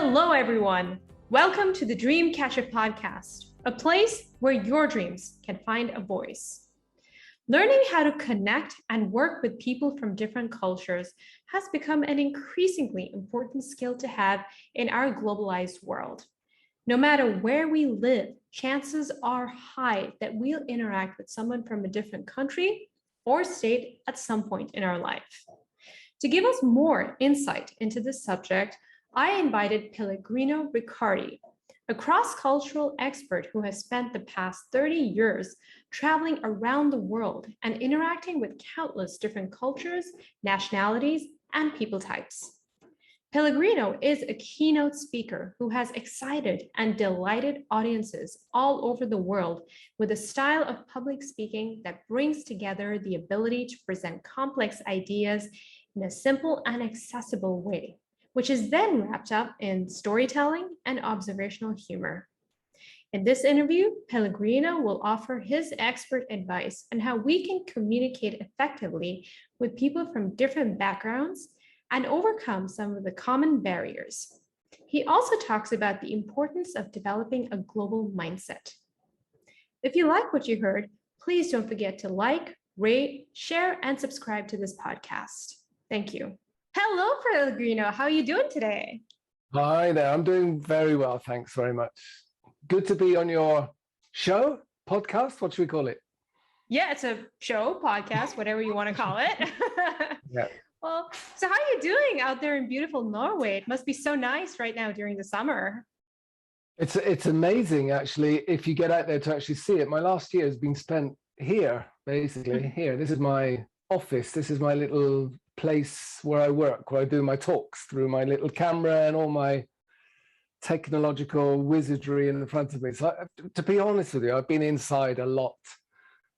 Hello, everyone. Welcome to the Dreamcatcher podcast, a place where your dreams can find a voice. Learning how to connect and work with people from different cultures has become an increasingly important skill to have in our globalized world. No matter where we live, chances are high that we'll interact with someone from a different country or state at some point in our life. To give us more insight into this subject, I invited Pellegrino Riccardi, a cross-cultural expert who has spent the past 30 years traveling around the world and interacting with countless different cultures, nationalities, and people types. Pellegrino is a keynote speaker who has excited and delighted audiences all over the world with a style of public speaking that brings together the ability to present complex ideas in a simple and accessible way, which is then wrapped up in storytelling and observational humor. In this interview, Pellegrino will offer his expert advice on how we can communicate effectively with people from different backgrounds and overcome some of the common barriers. He also talks about the importance of developing a global mindset. If you like what you heard, please don't forget to like, rate, share, and subscribe to this podcast. Thank you. Hello, Pellegrino. How are you doing today? Hi there. I'm doing very well. Thanks very much. Good to be on your show, podcast. What should we call it? Yeah, it's a show, podcast, whatever you want to call it. Yeah. Well, so how are you doing out there in beautiful Norway? It must be so nice right now during the summer. It's amazing, actually, if you get out there to actually see it. My last year has been spent here, basically, here. This is my office. This is my little place where I work, where I do my talks through my little camera and all my technological wizardry in the front of me. So to be honest with you, I've been inside a lot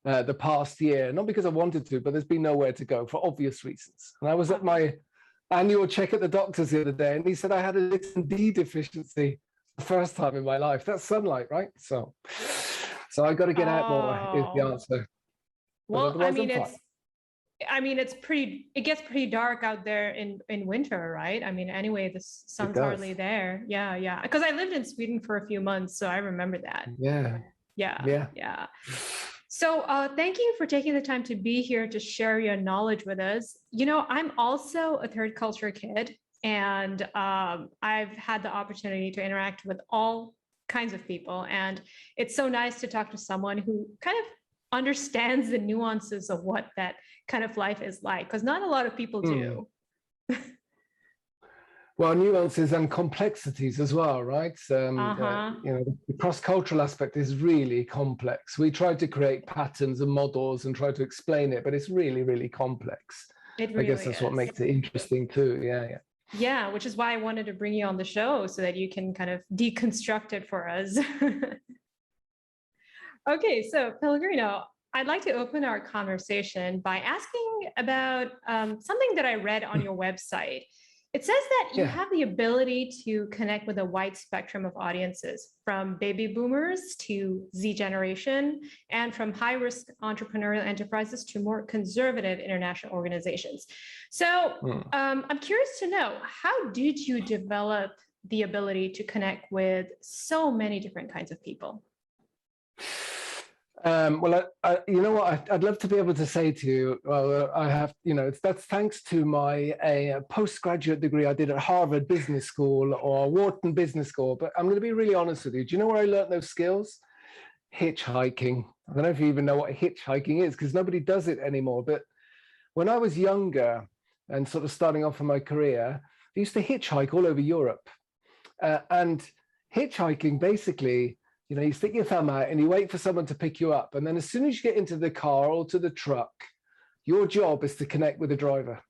the past year, not because I wanted to, but there's been nowhere to go for obvious reasons. And I was at my annual check at the doctor's the other day, and he said I had a vitamin D deficiency the first time in my life. That's sunlight, right? So I got to get out more is the answer. Well, it gets pretty dark out there in winter, right? I mean, anyway, the sun's hardly there. Yeah. Because I lived in Sweden for a few months, so I remember that. Yeah. So thank you for taking the time to be here to share your knowledge with us. You know, I'm also a third culture kid, and I've had the opportunity to interact with all kinds of people. And it's so nice to talk to someone who kind of understands the nuances of what that kind of life is like, because not a lot of people do. Well, nuances and complexities as well, right? You know, the cross-cultural aspect is really complex. We try to create patterns and models and try to explain it, but it's really, really complex. I guess that's what makes it interesting too. Yeah, which is why I wanted to bring you on the show so that you can kind of deconstruct it for us. Okay, so Pellegrino, I'd like to open our conversation by asking about something that I read on your website. It says that you have the ability to connect with a wide spectrum of audiences, from baby boomers to Z generation, and from high-risk entrepreneurial enterprises to more conservative international organizations. So I'm curious to know, how did you develop the ability to connect with so many different kinds of people? Well, you know what, I'd love to be able to say to you, well, I have, you know, that's thanks to my postgraduate degree I did at Harvard Business School or Wharton Business School. But I'm going to be really honest with you. Do you know where I learned those skills? Hitchhiking. I don't know if you even know what hitchhiking is, because nobody does it anymore. But when I was younger and sort of starting off in my career, I used to hitchhike all over Europe. And hitchhiking, basically, you know, you stick your thumb out and you wait for someone to pick you up. And then as soon as you get into the car or to the truck, your job is to connect with the driver.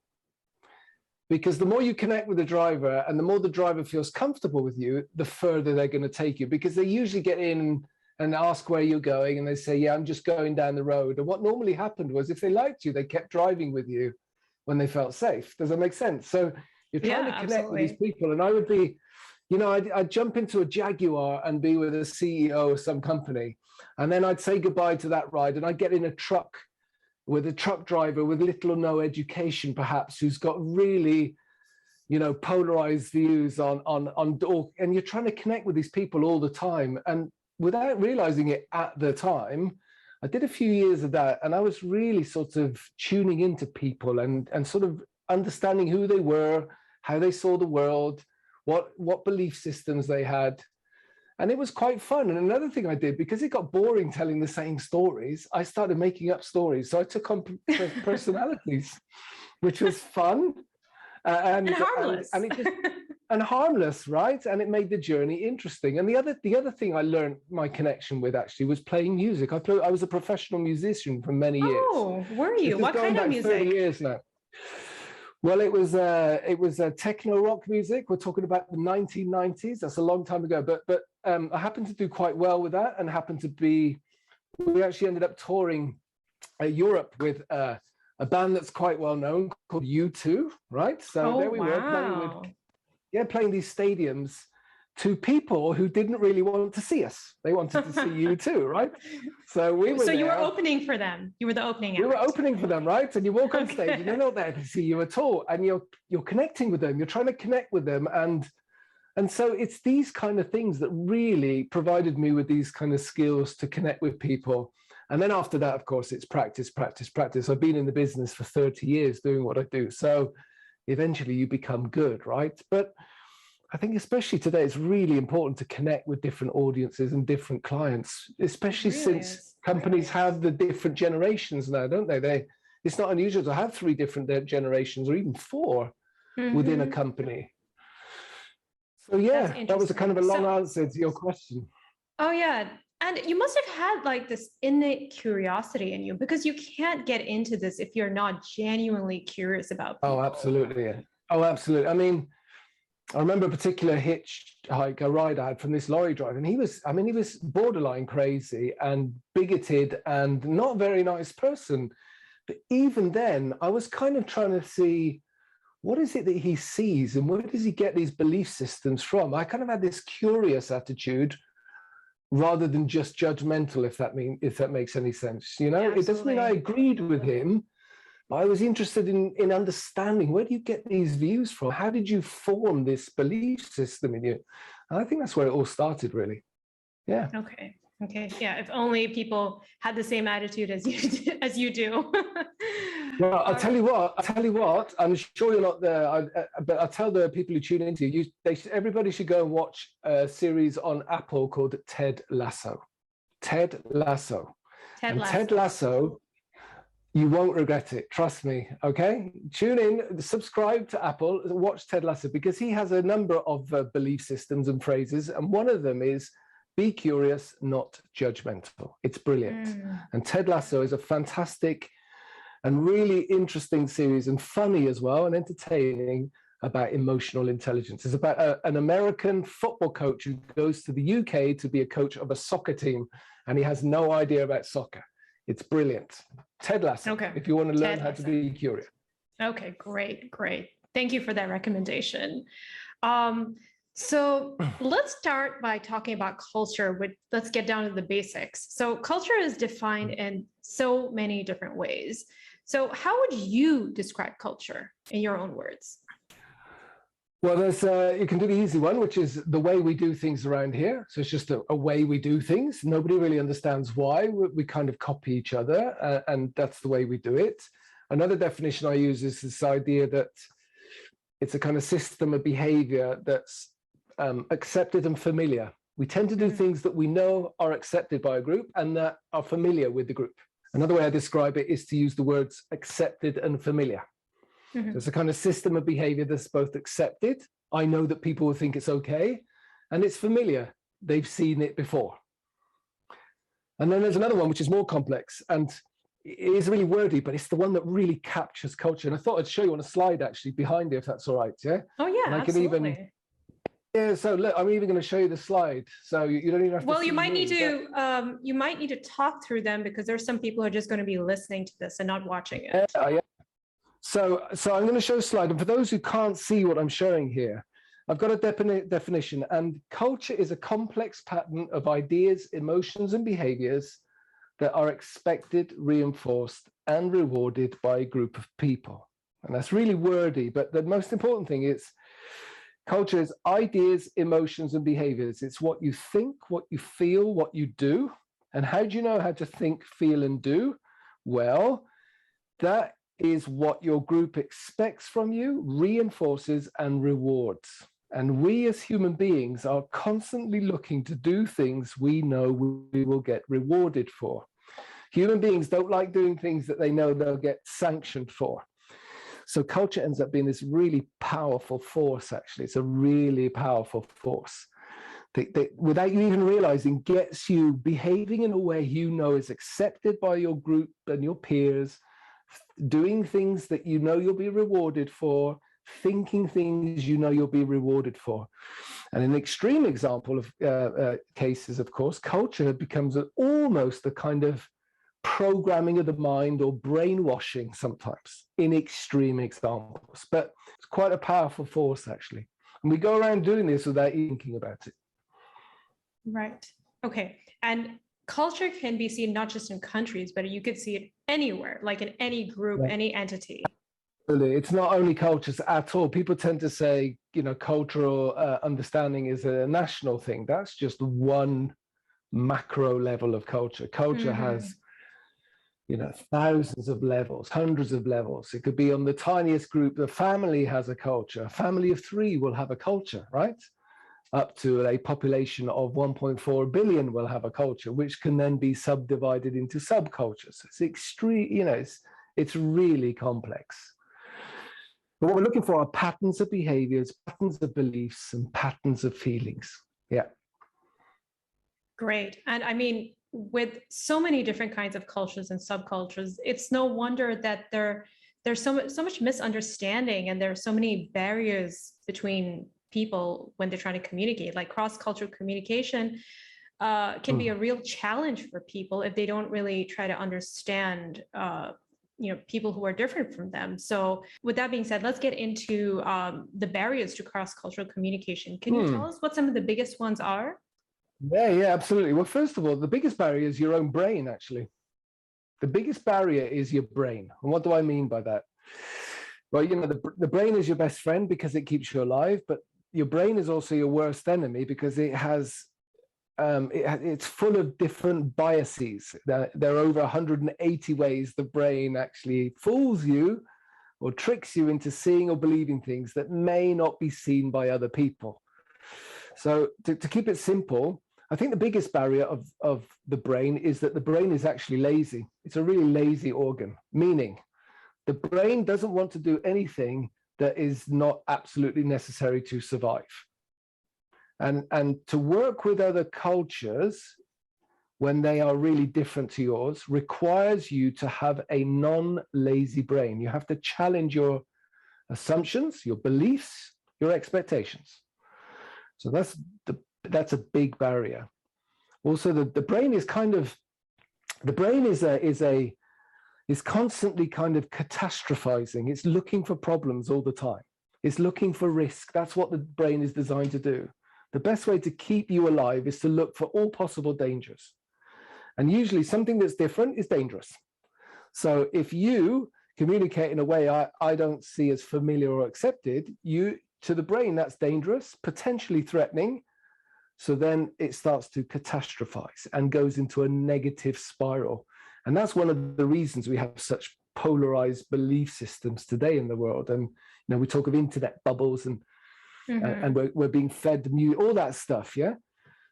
Because the more you connect with the driver and the more the driver feels comfortable with you, the further they're going to take you. Because they usually get in and ask where you're going and they say, yeah, I'm just going down the road. And what normally happened was, if they liked you, they kept driving with you when they felt safe. Does that make sense? So you're trying to connect with these people. And I would be, you know, I'd jump into a Jaguar and be with a CEO of some company. And then I'd say goodbye to that ride and I'd get in a truck with a truck driver with little or no education, perhaps, who's got really, polarized views and you're trying to connect with these people all the time. And without realizing it at the time, I did a few years of that, and I was really sort of tuning into people and sort of understanding who they were, how they saw the world, what belief systems they had. And it was quite fun. And another thing I did, because it got boring telling the same stories, I started making up stories. So I took on personalities, which was fun. And harmless. And harmless, right? And it made the journey interesting. And the other thing I learned my connection with actually was playing music. I was a professional musician for many years. Oh, were you? What kind of music? 30 years now. Well, it was techno rock music. We're talking about the 1990s. That's a long time ago. But I happened to do quite well with that, and we actually ended up touring Europe with a band that's quite well known called U2, right? So there we were playing these stadiums to people who didn't really want to see us. They wanted to see U2, right? So we were. So you were opening for them. You were the opening act. We were opening for them, right? And you walk on stage, and they're not there to see you at all, and you're connecting with them. You're trying to connect with them, and so it's these kind of things that really provided me with these kind of skills to connect with people. And then after that, of course, it's practice, practice, practice. I've been in the business for 30 years doing what I do. So eventually you become good, right? But I think especially today, it's really important to connect with different audiences and different clients, especially since companies have the different generations now, don't they? It's not unusual to have 3 different generations or even 4 within a company. So yeah, that was a kind of a long answer to your question. Oh yeah. And you must have had like this innate curiosity in you, because you can't get into this if you're not genuinely curious about people. Oh, absolutely. Yeah. Oh, absolutely. I mean, I remember a particular a ride I had from this lorry driver, and he was borderline crazy and bigoted and not a very nice person. But even then, I was kind of trying to see, what is it that he sees and where does he get these belief systems from? I kind of had this curious attitude rather than just judgmental, if that makes any sense. Yeah, it doesn't mean I agreed with him, but I was interested in understanding, where do you get these views from? How did you form this belief system in you? And I think that's where it all started, really. Yeah. Okay. Yeah. If only people had the same attitude as you do. Well, I'll tell you what, I'm sure you're not there, but I'll tell the people who tune into you, everybody should go and watch a series on Apple called Ted Lasso. Ted Lasso. Ted Lasso, you won't regret it, trust me, okay? Tune in, subscribe to Apple, watch Ted Lasso, because he has a number of belief systems and phrases, and one of them is, be curious, not judgmental. It's brilliant. And Ted Lasso is a fantastic and really interesting series, and funny as well, and entertaining, about emotional intelligence. It's about an American football coach who goes to the UK to be a coach of a soccer team, and he has no idea about soccer. It's brilliant. Ted Lasso, if you want to learn how to be curious. Okay, great. Thank you for that recommendation. So let's start by talking about culture. Let's get down to the basics. So culture is defined in so many different ways. So how would you describe culture in your own words? Well, you can do the easy one, which is the way we do things around here. So it's just a way we do things. Nobody really understands why. We kind of copy each other, and that's the way we do it. Another definition I use is this idea that it's a kind of system of behavior that's accepted and familiar. We tend to do things that we know are accepted by a group and that are familiar with the group. Another way I describe it is to use the words accepted and familiar. So it's a kind of system of behavior that's both accepted. I know that people will think it's okay, and it's familiar. They've seen it before. And then there's another one which is more complex, and it is really wordy, but it's the one that really captures culture. And I thought I'd show you on a slide actually behind it, if that's all right. Yeah. Oh yeah, and absolutely. Yeah, so look, I'm even going to show you the slide, so you don't even have to. Well, you might need to talk through them, because there's some people who are just going to be listening to this and not watching it. Yeah. So I'm going to show a slide, and for those who can't see what I'm showing here, I've got a definition, and culture is a complex pattern of ideas, emotions, and behaviors that are expected, reinforced, and rewarded by a group of people. And that's really wordy, but the most important thing is culture is ideas, emotions, and behaviors. It's what you think, what you feel, what you do. And how do you know how to think, feel, and do? Well, that is what your group expects from you, reinforces, and rewards. And we as human beings are constantly looking to do things we know we will get rewarded for. Human beings don't like doing things that they know they'll get sanctioned for. So culture ends up being this really powerful force, actually. It's a really powerful force that without you even realizing, gets you behaving in a way you know is accepted by your group and your peers, doing things that you know you'll be rewarded for, thinking things you know you'll be rewarded for. And an extreme example of cases, of course, culture becomes almost a kind of programming of the mind or brainwashing sometimes in extreme examples, but it's quite a powerful force actually. And we go around doing this without thinking about it. Right. Okay. And culture can be seen not just in countries, but you could see it anywhere, like in any group, any entity. It's not only cultures at all. People tend to say, cultural understanding is a national thing. That's just one macro level of culture. Culture has thousands of levels, hundreds of levels. It could be on the tiniest group. The family has a culture. A family of 3 will have a culture, right? Up to a population of 1.4 billion will have a culture, which can then be subdivided into subcultures. It's extreme, it's really complex. But what we're looking for are patterns of behaviors, patterns of beliefs, and patterns of feelings. Yeah. Great. And I mean, with so many different kinds of cultures and subcultures, it's no wonder that there's so much misunderstanding, and there are so many barriers between people when they're trying to communicate. Like cross-cultural communication can be a real challenge for people if they don't really try to understand people who are different from them. So with that being said, let's get into the barriers to cross-cultural communication. Can you tell us what some of the biggest ones are? Yeah, absolutely. Well, first of all, the biggest barrier is your own brain, actually. The biggest barrier is your brain. And what do I mean by that? Well, the brain is your best friend because it keeps you alive, but your brain is also your worst enemy because it has, it's full of different biases. There are over 180 ways the brain actually fools you or tricks you into seeing or believing things that may not be seen by other people. So to keep it simple, I think the biggest barrier of the brain is that the brain is actually lazy. It's a really lazy organ, meaning the brain doesn't want to do anything that is not absolutely necessary to survive. And to work with other cultures when they are really different to yours requires you to have a non-lazy brain. You have to challenge your assumptions, your beliefs, your expectations. So that's a big barrier. Also, the brain is is constantly kind of catastrophizing. It's looking for problems all the time. It's looking for risk. That's what the brain is designed to do. The best way to keep you alive is to look for all possible dangers. And usually something that's different is dangerous. So if you communicate in a way I don't see as familiar or accepted, to the brain, that's dangerous, potentially threatening. So then it starts to catastrophize and goes into a negative spiral. And that's one of the reasons we have such polarized belief systems today in the world. And we talk of internet bubbles and we're being fed all that stuff. Yeah.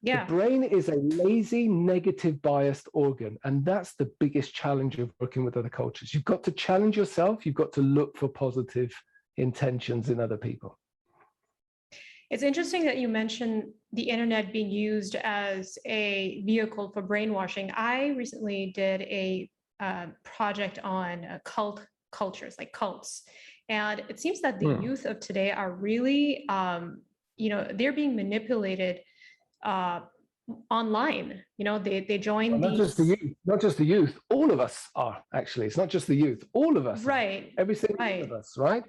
The brain is a lazy, negative, biased organ. And that's the biggest challenge of working with other cultures. You've got to challenge yourself. You've got to look for positive intentions in other people. It's interesting that you mentioned the internet being used as a vehicle for brainwashing. I recently did a project on cult cultures, like cults. And it seems that the youth of today are really, they're being manipulated online. They join not just the youth, all of us are actually. It's not just the youth, all of us. Right. Every single one of us, right?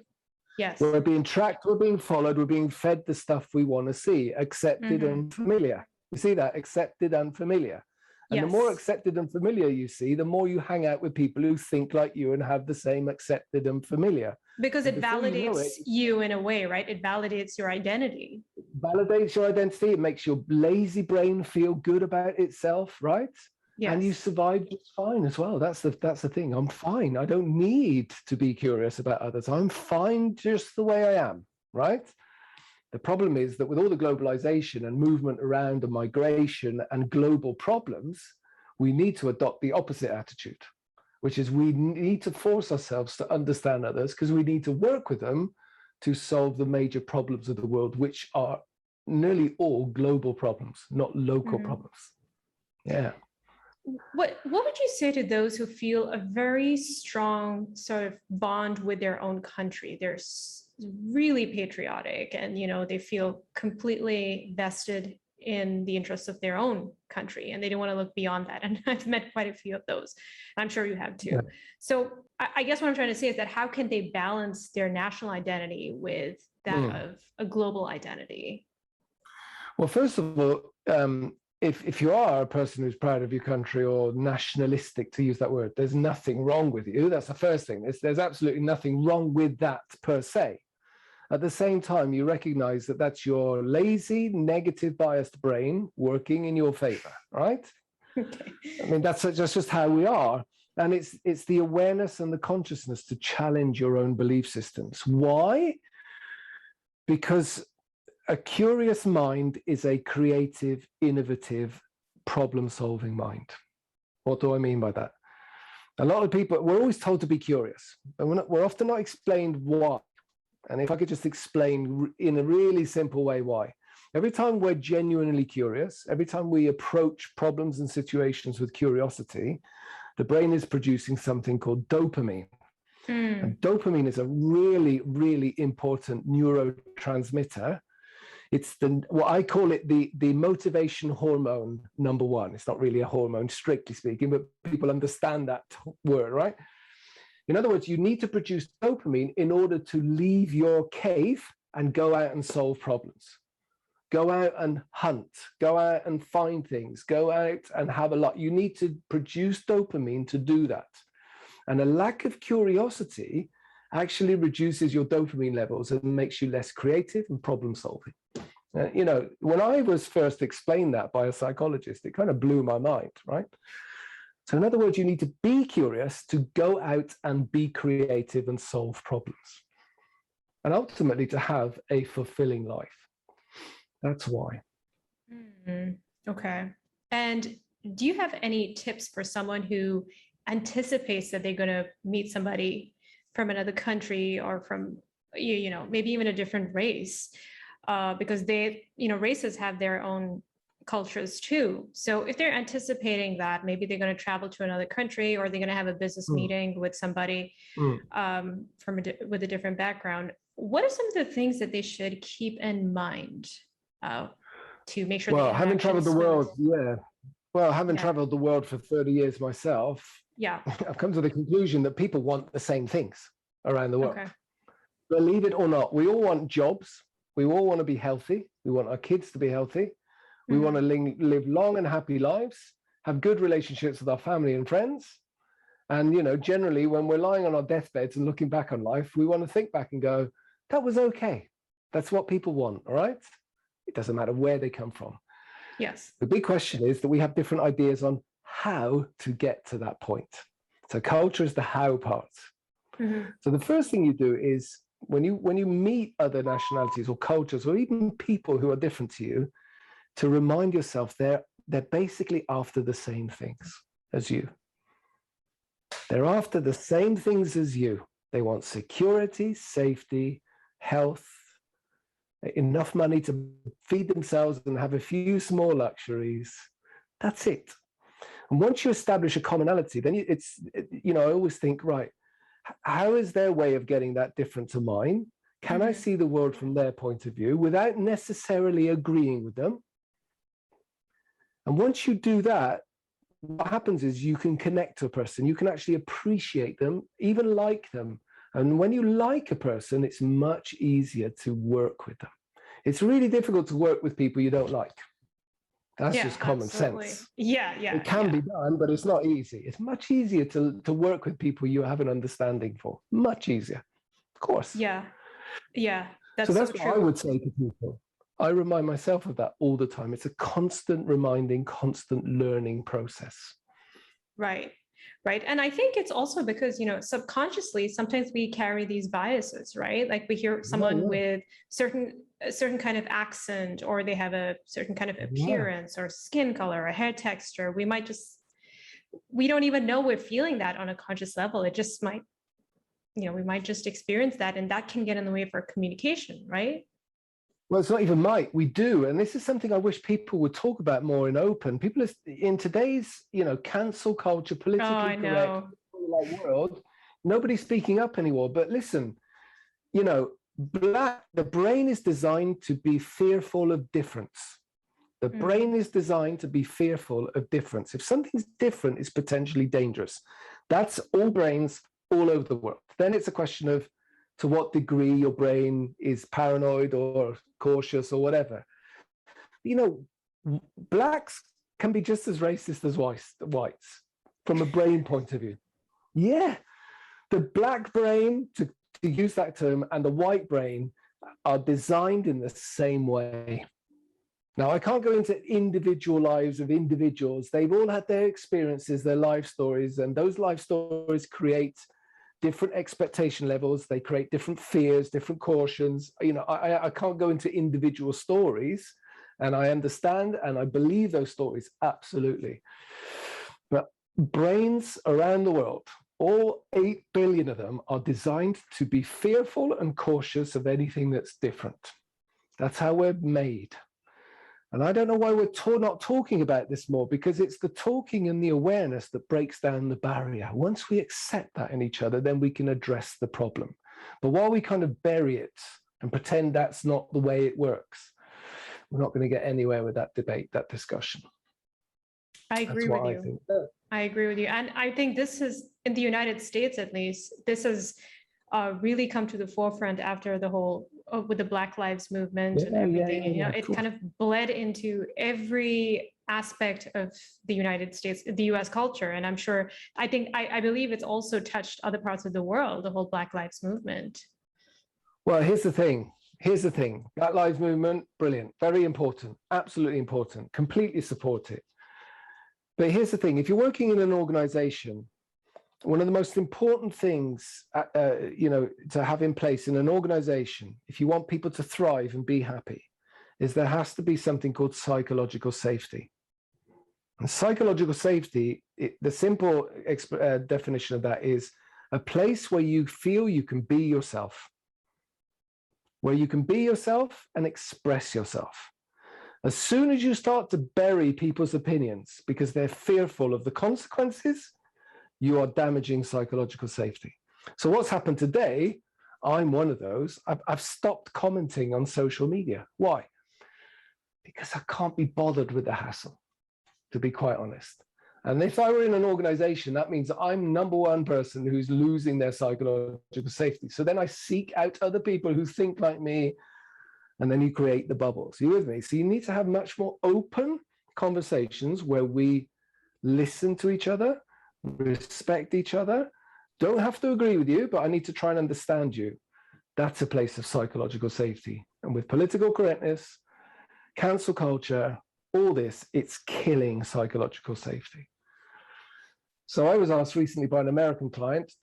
Yes. We're being tracked, we're being followed, we're being fed the stuff we want to see, accepted and familiar. You see that? Accepted and familiar. And the more Yes. accepted and familiar you see, the more you hang out with people who think like you and have the same accepted and familiar. Because And it before you know validates it, you in a way, right? It validates your identity. validates your identity. It makes your lazy brain feel good about itself, right? And you Yes. survive just fine as well. That's the thing. I'm fine. I don't need to be curious about others. I'm fine just the way I am, right? The problem is that with all the globalization and movement around and migration and global problems, we need to adopt the opposite attitude, which is we need to force ourselves to understand others because we need to work with them to solve the major problems of the world, which are nearly all global problems, not local problems. Yeah. What would you say to those who feel a very strong sort of bond with their own country? They're really patriotic and, you know, they feel completely vested in the interests of their own country and they don't want to look beyond that. And I've met quite a few of those. I'm sure you have too. Yeah. So I guess what I'm trying to say is that how can they balance their national identity with that of a global identity? Well, first of all, if you are a person who's proud of your country or nationalistic, to use that word, there's nothing wrong with you. That's the first thing. There's absolutely nothing wrong with that per se. At the same time, you recognize that that's your lazy, negative, biased brain working in your favor, right? Okay. I mean, that's just how we are. And it's the awareness and the consciousness to challenge your own belief systems. Why? Because a curious mind is a creative, innovative, problem-solving mind. What do I mean by that? A lot of people, we're always told to be curious, but we're often not explained why. And if I could just explain in a really simple way why. Every time we're genuinely curious, every time we approach problems and situations with curiosity, the brain is producing something called dopamine. And dopamine is a really, really important neurotransmitter. It's what I call it the motivation hormone number one. It's not really a hormone, strictly speaking, but people understand that word, right? In other words, you need to produce dopamine in order to leave your cave and go out and solve problems. Go out and hunt, go out and find things, go out and have a lot. You need to produce dopamine to do that. And a lack of curiosity actually reduces your dopamine levels and makes you less creative and problem solving. You know, when I was first explained that by a psychologist, it kind of blew my mind, right? So in other words, you need to be curious to go out and be creative and solve problems. And ultimately to have a fulfilling life. That's why. Okay. And do you have any tips for someone who anticipates that they're going to meet somebody from another country or from, you know, maybe even a different race? Because they, you know, races have their own cultures too. So if they're anticipating that maybe they're going to travel to another country or they're going to have a business meeting with somebody with a different background, what are some of the things that they should keep in mind to make sure? Well, having traveled the world, having traveled the world for 30 years myself, I've come to the conclusion that people want the same things around the world. Okay. Believe it or not, we all want jobs. We all want to be healthy. We want our kids to be healthy. We want to live long and happy lives, have good relationships with our family and friends. And, you know, generally when we're lying on our deathbeds and looking back on life, we want to think back and go, that was okay. That's what people want, all right? It doesn't matter where they come from. Yes. The big question is that we have different ideas on how to get to that point. So culture is the how part. So the first thing you do is when you meet other nationalities or cultures or even people who are different to you, to remind yourself they're basically after the same things as you. They're after the same things as you. They want security, safety, health, enough money to feed themselves and have a few small luxuries. That's it. And once you establish a commonality, then I always think, right, how is their way of getting that different to mine? Can I see the world from their point of view without necessarily agreeing with them? And once you do that, what happens is you can connect to a person. You can actually appreciate them, even like them. And when you like a person, it's much easier to work with them. It's really difficult to work with people you don't like. That's Yeah, just common absolutely. sense. Yeah, yeah, It can yeah. be done, but it's not easy. It's much easier to work with people you have an understanding for. Much easier, of course. Yeah, yeah, So that's so that's what I true. would say to people. I remind myself of that all the time. It's a constant reminding, constant learning process. Right. Right. And I think it's also because, subconsciously, sometimes we carry these biases, right? Like we hear someone Yeah, with a certain kind of accent, or they have a certain kind of yeah. appearance or skin color or hair texture. We don't even know we're feeling that on a conscious level. It just might, we might just experience that, and that can get in the way of our communication, right? Well, it's not even might. We do, and this is something I wish people would talk about more in open. People in today's, cancel culture, Oh, politically I correct know. world, nobody's speaking up anymore. But listen, the brain is designed to be fearful of difference. The brain is designed to be fearful of difference. If something's different, it's potentially dangerous. That's all brains all over the world. Then it's a question of to what degree your brain is paranoid or cautious or whatever. Blacks can be just as racist as whites from a brain point of view. Yeah, the black brain, to use that term, and the white brain are designed in the same way. Now, I can't go into individual lives of individuals. They've all had their experiences, their life stories, and those life stories create different expectation levels. They create different fears, different cautions. I can't go into individual stories, and I understand and I believe those stories, absolutely. But brains around the world, all 8 billion of them, are designed to be fearful and cautious of anything that's different. That's how we're made. And I don't know why we're not talking about this more, because it's the talking and the awareness that breaks down the barrier. Once we accept that in each other, then we can address the problem. But while we kind of bury it and pretend that's not the way it works, we're not going to get anywhere with that debate, that discussion. I agree with you. Think. I agree with you. And I think this is, in the United States at least, this has really come to the forefront after the whole, with the Black Lives Movement and everything. It kind of bled into every aspect of the United States, the US culture. And I'm sure, I believe it's also touched other parts of the world, the whole Black Lives Movement. Well, here's the thing. Black Lives Movement, brilliant, very important, absolutely important, completely support it. But here's the thing, if you're working in an organization, one of the most important things, to have in place in an organization, if you want people to thrive and be happy, is there has to be something called psychological safety. And psychological safety, the simple definition of that is a place where you feel you can be yourself, where you can be yourself and express yourself. As soon as you start to bury people's opinions because they're fearful of the consequences, you are damaging psychological safety. So what's happened today, I'm one of those, I've stopped commenting on social media. Why? Because I can't be bothered with the hassle, to be quite honest. And if I were in an organization, that means I'm number one person who's losing their psychological safety. So then I seek out other people who think like me, and then you create the bubbles. You with me? So you need to have much more open conversations where we listen to each other, respect each other, don't have to agree with you, but I need to try and understand you. That's a place of psychological safety. And with political correctness, cancel culture, all this, it's killing psychological safety. So I was asked recently by an American client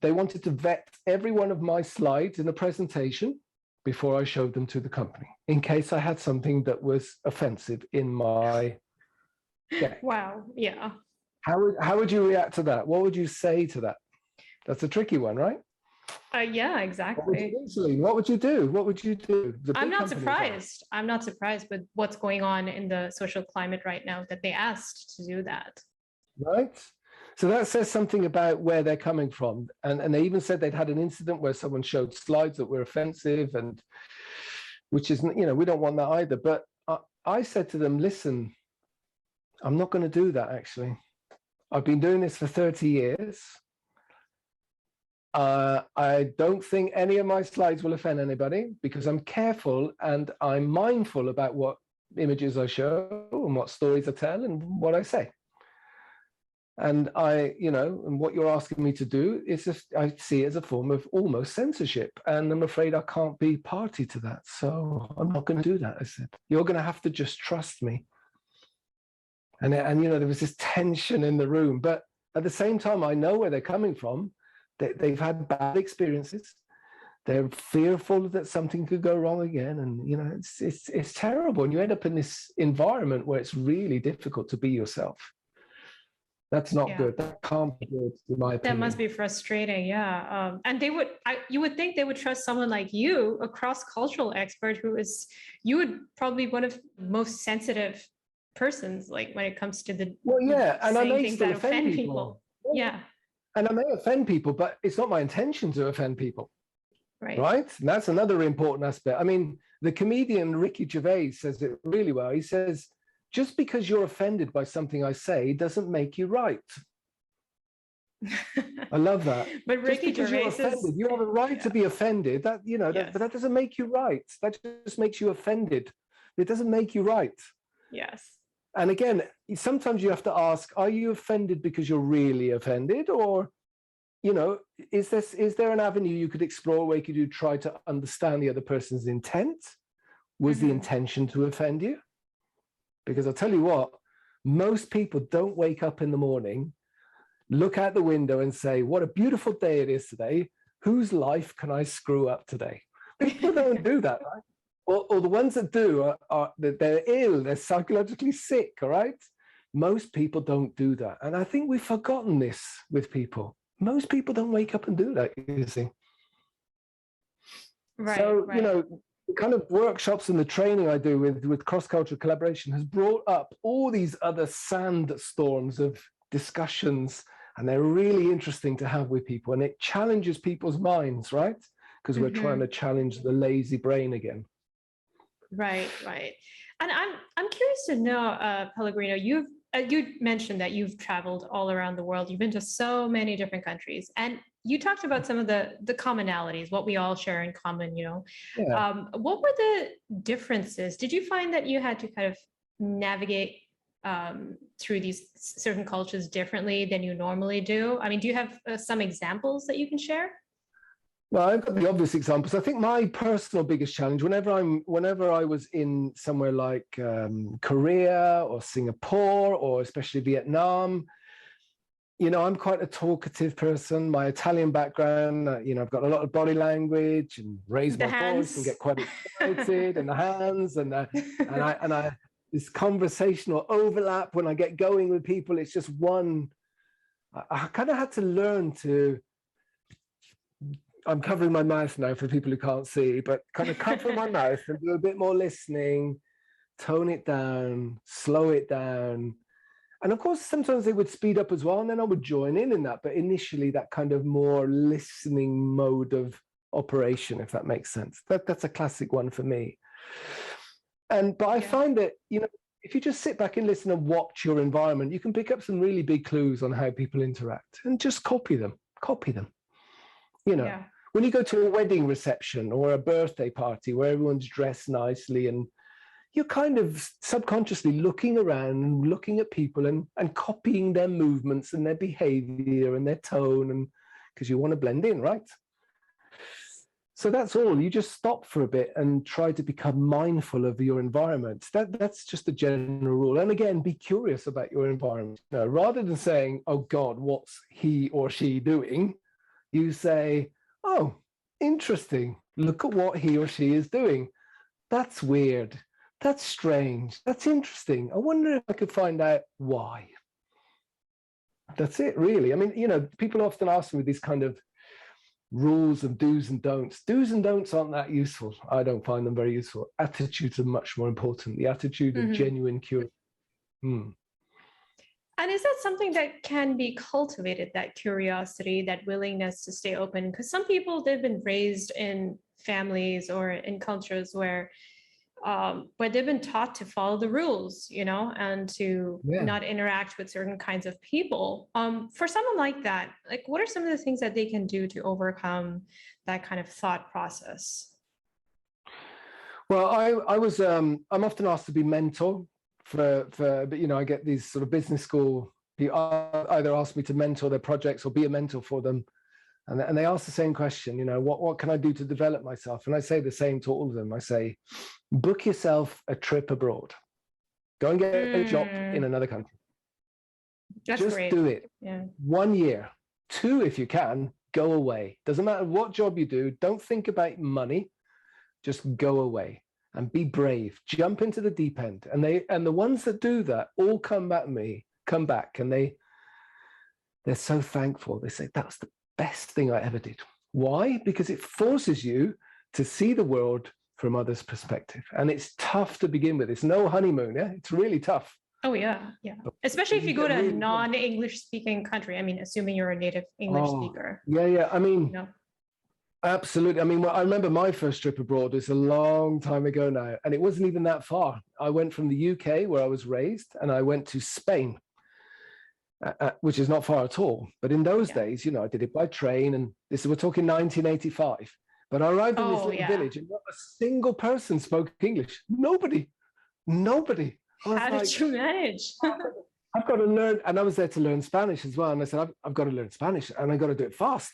they wanted to vet every one of my slides in a presentation before I showed them to the company, in case I had something that was offensive in my deck. Wow, yeah. How would you react to that? What would you say to that? That's a tricky one, right? Yeah, exactly. What would you do? What would you do? I'm not surprised. I'm not surprised with what's going on in the social climate right now that they asked to do that. Right? So that says something about where they're coming from. And they even said they'd had an incident where someone showed slides that were offensive, and which is, we don't want that either. But I said to them, listen, I'm not going to do that, actually. I've been doing this for 30 years. I don't think any of my slides will offend anybody because I'm careful and I'm mindful about what images I show and what stories I tell and what I say. And and what you're asking me to do is just, I see it as a form of almost censorship. And I'm afraid I can't be party to that. So I'm not going to do that. I said, you're going to have to just trust me. And there was this tension in the room. But at the same time, I know where they're coming from. They've had bad experiences. They're fearful that something could go wrong again. And, it's terrible. And you end up in this environment where it's really difficult to be yourself. That's not good. That can't be good, in my opinion. That must be frustrating, yeah. And you would think they would trust someone like you, a cross-cultural expert you would probably one of the most sensitive persons, like when it comes to the and I may things still that offend people. Yeah. And I may offend people, but it's not my intention to offend people. Right? And that's another important aspect. I mean, the comedian Ricky Gervais says it really well. He says, just because you're offended by something I say doesn't make you right. I love that. But Ricky Gervais you have a right to be offended. That but that doesn't make you right. That just makes you offended. It doesn't make you right. Yes. And again, sometimes you have to ask, are you offended because you're really offended? Or, is there an avenue you could explore where you could try to understand the other person's intent? Was the intention to offend you? Because I'll tell you what, most people don't wake up in the morning, look out the window and say, what a beautiful day it is today. Whose life can I screw up today? People don't do that, right? Or the ones that do they're ill, they're psychologically sick, all right? Most people don't do that. And I think we've forgotten this with people. Most people don't wake up and do that, you see. Right. So, right. The kind of workshops and the training I do with cross-cultural collaboration has brought up all these other sandstorms of discussions, and they're really interesting to have with people, and it challenges people's minds, right? Because we're trying to challenge the lazy brain again. Right. And I'm curious to know, Pellegrino, you mentioned that you've traveled all around the world. You've been to so many different countries, and you talked about some of the commonalities, what we all share in common, What were the differences? Did you find that you had to kind of navigate through these certain cultures differently than you normally do? I mean, do you have some examples that you can share? Well, I've got the obvious examples. I think my personal biggest challenge, whenever I was in somewhere like Korea or Singapore or especially Vietnam, I'm quite a talkative person. My Italian background, I've got a lot of body language and raise my voice and get quite excited, and the hands and I this conversational overlap when I get going with people. It's just one. I kind of had to learn to. I'm covering my mouth now for people who can't see, but kind of cover my mouth and do a bit more listening, tone it down, slow it down. And of course, sometimes they would speed up as well, and then I would join in that. But initially, that kind of more listening mode of operation, if that makes sense. That's a classic one for me. But I find that, if you just sit back and listen and watch your environment, you can pick up some really big clues on how people interact and just copy them. When you go to a wedding reception or a birthday party where everyone's dressed nicely and you're kind of subconsciously looking around and looking at people and copying their movements and their behavior and their tone, and because you want to blend in, right? So that's all. You just stop for a bit and try to become mindful of your environment. That's just a general rule. And again, be curious about your environment. Rather than saying, oh God, what's he or she doing? You say, oh, interesting. Look at what he or she is doing. That's weird. That's strange. That's interesting. I wonder if I could find out why. That's it, really. I mean, people often ask me these kind of rules of do's and don'ts. Do's and don'ts aren't that useful. I don't find them very useful. Attitudes are much more important. The attitude of genuine curiosity. And is that something that can be cultivated, that curiosity, that willingness to stay open? Because some people, they've been raised in families or in cultures where they've been taught to follow the rules, and to not interact with certain kinds of people. For someone like that, like, what are some of the things that they can do to overcome that kind of thought process? Well, I'm often asked to be mentor but I get these sort of business school people either ask me to mentor their projects or be a mentor for them. And they ask the same question, what can I do to develop myself? And I say the same to all of them. I say, book yourself a trip abroad. Go and get a job in another country. That's Just great. do it. Yeah. 1 year. 2, if you can, go away. Doesn't matter what job you do. Don't think about money. Just go away and be brave. Jump into the deep end. And the ones that do that all come back and they're so thankful. They say, that's the best thing I ever did. Why? Because it forces you to see the world from others' perspective. And it's tough to begin with. It's no honeymoon. Yeah, it's really tough. Oh, yeah. Yeah. Especially if you go to a non-English speaking country. I mean, assuming you're a native English speaker. Yeah. I mean, absolutely. I mean, I remember my first trip abroad. It's a long time ago now. And it wasn't even that far. I went from the UK, where I was raised, and I went to Spain, which is not far at all. But in those days, I did it by train. And we're talking 1985. But I arrived in this little village and not a single person spoke English. Nobody. How did you manage? I've got to learn. And I was there to learn Spanish as well. And I said, I've got to learn Spanish and I've got to do it fast.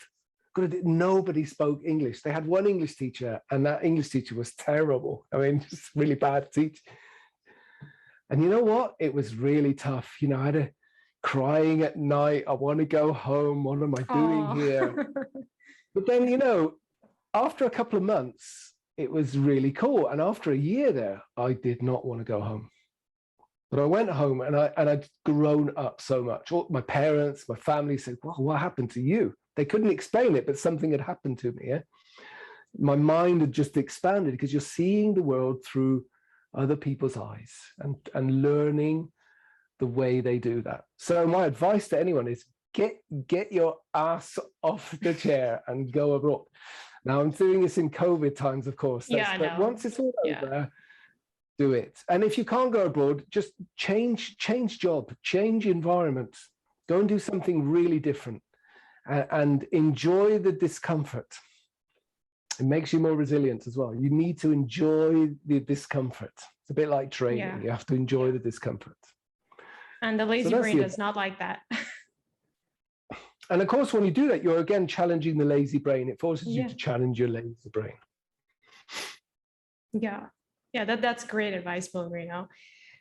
Nobody spoke English. They had one English teacher and that English teacher was terrible. I mean, just really bad teach. And you know what? It was really tough. I had a crying at night. I want to go home. What am I doing here? But then, after a couple of months, it was really cool. And after a year there, I did not want to go home. But I went home and I'd grown up so much. All my parents, my family said, well, what happened to you? They couldn't explain it, but something had happened to me. Yeah? My mind had just expanded because you're seeing the world through other people's eyes and learning the way they do that. So my advice to anyone is get your ass off the chair and go abroad. Now I'm doing this in COVID times, of course. But once it's all over, do it. And if you can't go abroad, just change job, change environment, go and do something really different and enjoy the discomfort. It makes you more resilient as well. You need to enjoy the discomfort. It's a bit like training. Yeah. You have to enjoy the discomfort. And the lazy brain does not like that. And of course, when you do that, you're again challenging the lazy brain. It forces you to challenge your lazy brain. Yeah. That's great advice, Pellegrino.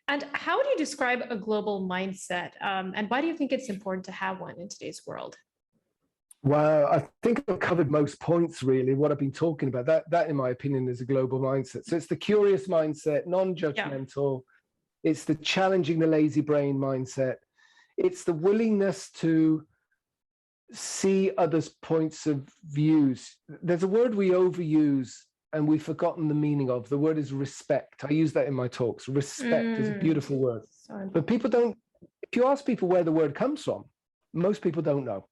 And how do you describe a global mindset? And why do you think it's important to have one in today's world? Well, I think I've covered most points, really, what I've been talking about. That in my opinion, is a global mindset. So it's the curious mindset, non-judgmental. Yeah. It's the challenging the lazy brain mindset. It's the willingness to see others' points of views. There's a word we overuse and we've forgotten the meaning of. The word is respect. I use that in my talks. Respect is a beautiful word. But people don't, if you ask people where the word comes from, most people don't know.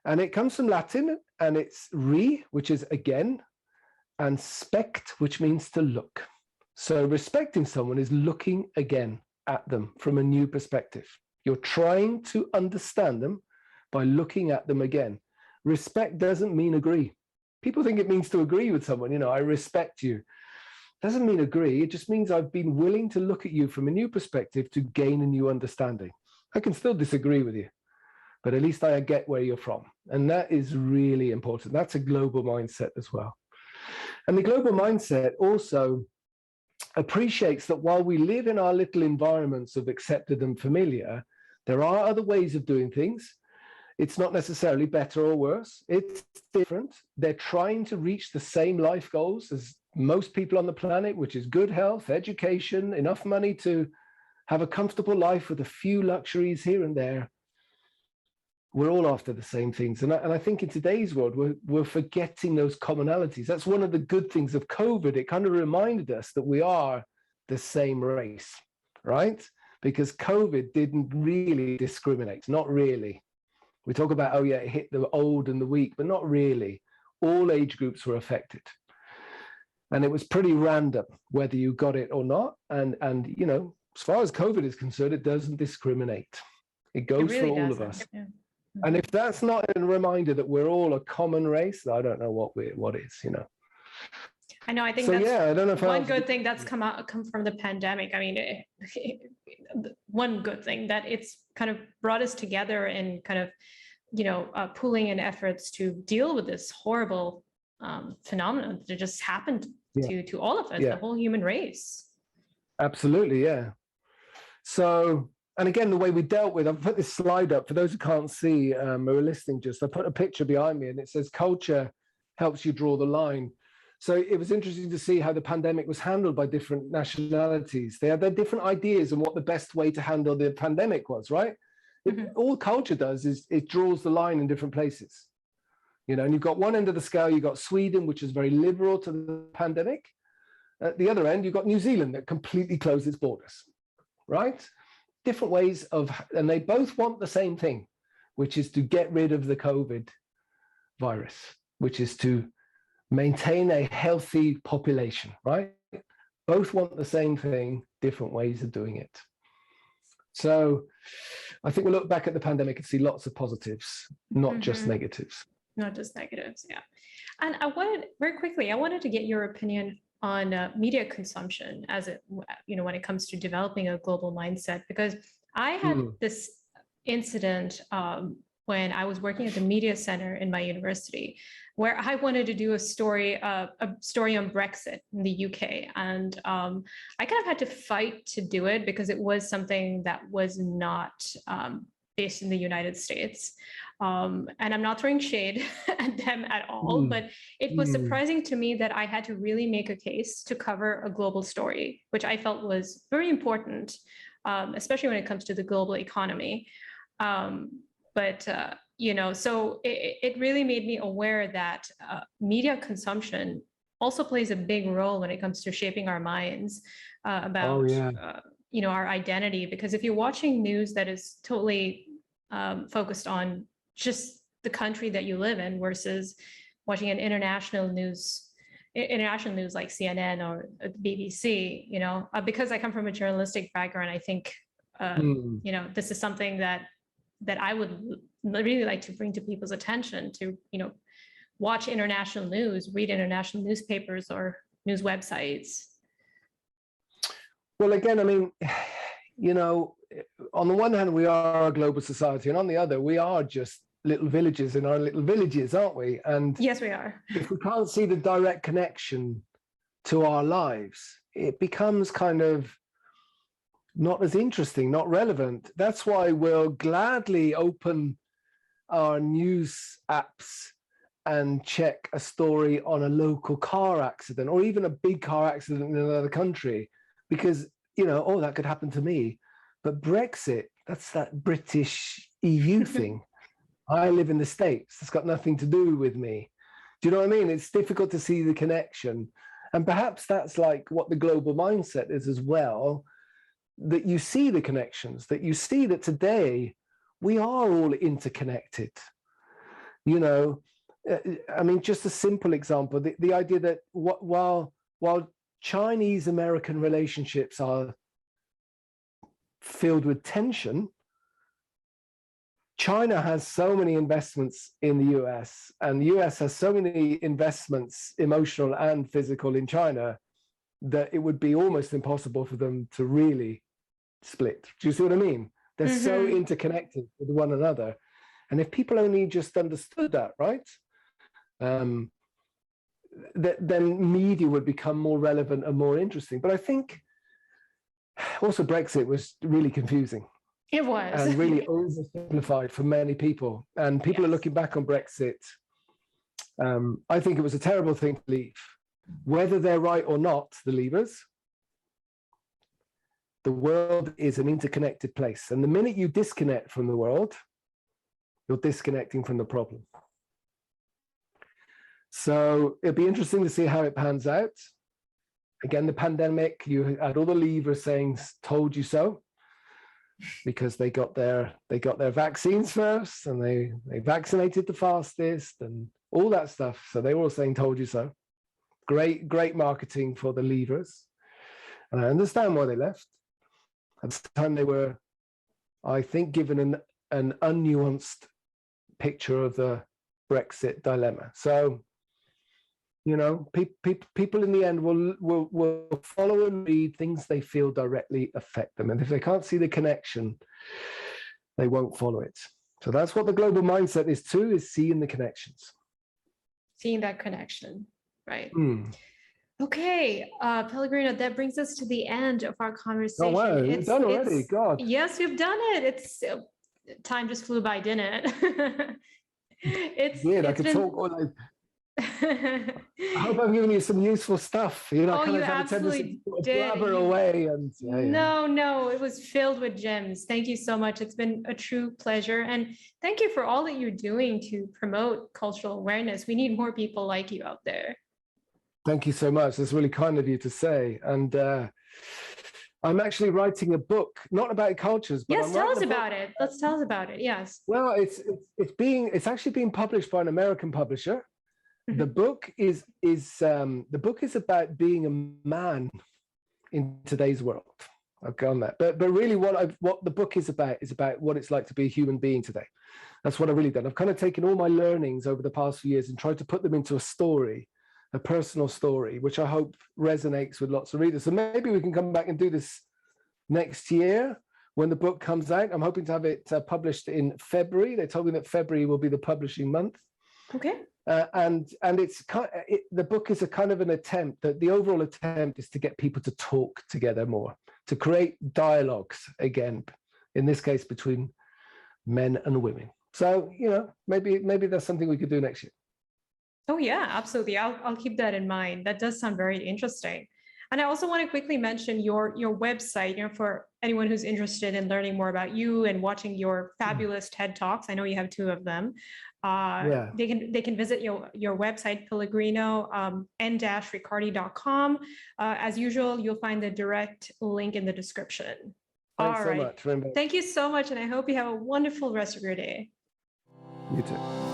And it comes from Latin, and it's re, which is again, and spect, which means to look. So respecting someone is looking again at them from a new perspective. You're trying to understand them by looking at them again. Respect doesn't mean agree. People think it means to agree with someone. I respect you. Doesn't mean agree. It just means I've been willing to look at you from a new perspective to gain a new understanding. I can still disagree with you, but at least I get where you're from. And that is really important. That's a global mindset as well. And the global mindset also appreciates that while we live in our little environments of accepted and familiar, there are other ways of doing things. It's not necessarily better or worse. It's different. They're trying to reach the same life goals as most people on the planet, which is good health, education, enough money to have a comfortable life with a few luxuries here and there. We're all after the same things. And I think in today's world, we're forgetting those commonalities. That's one of the good things of COVID. It kind of reminded us that we are the same race, right? Because COVID didn't really discriminate, not really. We talk about, it hit the old and the weak, but not really. All age groups were affected. And it was pretty random whether you got it or not. And as far as COVID is concerned, it doesn't discriminate. It goes for all of us. Yeah. And if that's not a reminder that we're all a common race, I don't know what is. I know. I think So that's yeah, I don't know if one good thing that's come from the pandemic. I mean, one good thing that it's kind of brought us together in kind of, pooling in efforts to deal with this horrible phenomenon that just happened to all of us, the whole human race. Absolutely, yeah. So, and again, the way we dealt with, I've put this slide up for those who can't see, who are listening just, I put a picture behind me and it says culture helps you draw the line. So it was interesting to see how the pandemic was handled by different nationalities. They had their different ideas on what the best way to handle the pandemic was, right? All culture does is it draws the line in different places. And you've got one end of the scale, you've got Sweden, which is very liberal to the pandemic. At the other end, you've got New Zealand that completely closed its borders, right? Different ways and they both want the same thing, which is to get rid of the COVID virus, which is to maintain a healthy population, right? Both want the same thing, different ways of doing it. So I think we'll look back at the pandemic and see lots of positives, not just negatives. Not just negatives, yeah. And I wanted to get your opinion on media consumption as when it comes to developing a global mindset, because I had this incident when I was working at the media center in my university, where I wanted to do a story on Brexit in the UK. And I kind of had to fight to do it because it was something that was not based in the United States. And I'm not throwing shade at them at all, but it was surprising to me that I had to really make a case to cover a global story, which I felt was very important, especially when it comes to the global economy. So it really made me aware that media consumption also plays a big role when it comes to shaping our minds about, our identity. Because if you're watching news that is totally focused on just the country that you live in versus watching an international news like CNN or BBC, because I come from a journalistic background, I think, this is something that I would really like to bring to people's attention to, watch international news, read international newspapers or news websites. Well, again, I mean, on the one hand, we are a global society, and on the other, we are just little villages in our little villages, aren't we? And yes, we are. If we can't see the direct connection to our lives, it becomes kind of not as interesting, not relevant. That's why we'll gladly open our news apps and check a story on a local car accident or even a big car accident in another country, because, that could happen to me. But Brexit, that's that British EU thing. I live in the States. It's got nothing to do with me. Do you know what I mean? It's difficult to see the connection. And perhaps that's like what the global mindset is as well, that you see the connections, that you see that today we are all interconnected. I mean, just a simple example, the idea that while Chinese-American relationships are filled with tension, China has so many investments in the US, and the US has so many investments, emotional and physical, in China, that it would be almost impossible for them to really split. Do you see what I mean? They're so interconnected with one another. And if people only just understood that, right? Then media would become more relevant and more interesting. But I think also Brexit was really confusing. It was. And really oversimplified for many people. And people are looking back on Brexit. I think it was a terrible thing to leave. Whether they're right or not, the leavers, the world is an interconnected place. And the minute you disconnect from the world, you're disconnecting from the problem. So it'll be interesting to see how it pans out. Again, the pandemic, you had all the leavers saying, told you so, because they got their vaccines first and they vaccinated the fastest and all that stuff. So they were all saying, told you so. Great marketing for the leavers. And I understand why they left. At the time they were, I think, given an unnuanced picture of the Brexit dilemma. So You know, people in the end will follow and read things they feel directly affect them. And if they can't see the connection, they won't follow it. So that's what the global mindset is too, is seeing the connections. Seeing that connection, right? Mm. Okay, Pellegrino, that brings us to the end of our conversation. Oh, wow, it's done already, God. Yes, we've done it. It's time just flew by, didn't it? It's weird. I it's could been... talk all night. I hope I'm giving you some useful stuff. You know, oh, kind you of have a tendency absolutely to did. blabber away. And No, it was filled with gems. Thank you so much. It's been a true pleasure. And thank you for all that you're doing to promote cultural awareness. We need more people like you out there. Thank you so much. That's really kind of you to say. And I'm actually writing a book, not about cultures, but yes, tell us about it. Let's tell us about it. Yes. Well, it's actually being published by an American publisher. The book is about being a man in today's world. Okay, on that. But really, what the book is about what it's like to be a human being today. That's what I've really done. I've kind of taken all my learnings over the past few years and tried to put them into a story, a personal story, which I hope resonates with lots of readers. So maybe we can come back and do this next year when the book comes out. I'm hoping to have it published in February. They told me that February will be the publishing month. Okay. And it's the book is a kind of an attempt, that the overall attempt is to get people to talk together more, to create dialogues again, in this case between men and women. So, you know, maybe that's something we could do next year. Oh yeah, absolutely. I'll keep that in mind. That does sound very interesting. And I also want to quickly mention your website, you know, for anyone who's interested in learning more about you and watching your fabulous TED Talks. I know you have 2 of them. They can visit your website, Pellegrino Riccardi.com. As usual, you'll find the direct link in the description. Thanks so much. Thank you so much, and I hope you have a wonderful rest of your day. You too.